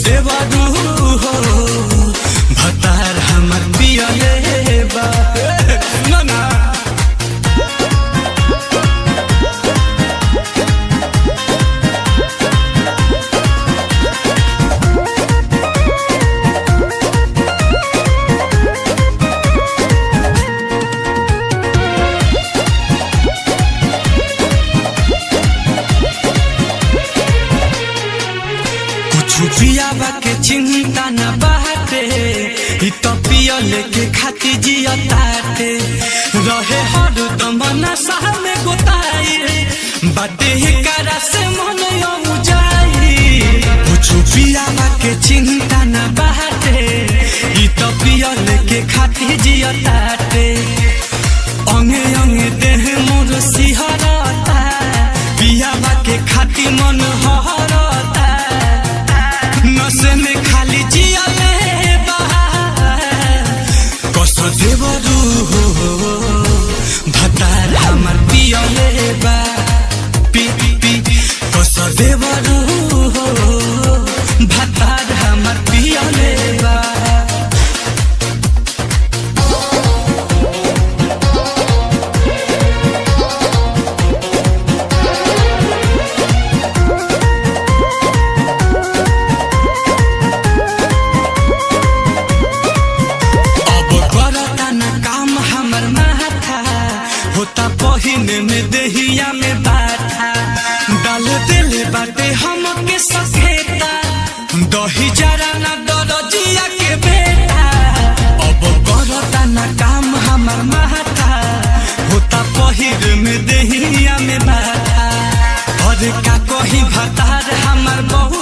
देवरू हो भतार हमर पियले बा ना पियाबा के चिंता न बाटे तो पियल के खाती जिया ताटे रहे हरदम नशा में गोताई बाटे करा से मन जाई कुछ पियाबा के चिंता न बाटे तो पियल के खाती जिया ताटे अंगे अंगे देह मोर सिहरता पियाबा के खाती मन हरता नशे में खाली जिया बा कस देवरू हो भतार हमर पियले बा पी पी कस देवरू हो भतार हमर पियले बा होता पहिने में देहिया में बाथा डाल दिले बाटे हमके सखेता दही जरा ना दरजिया के बेटा अब करता ना काम हमर माथा होता पहिर में देहिया में बाथा और का कही भतार हमर बहु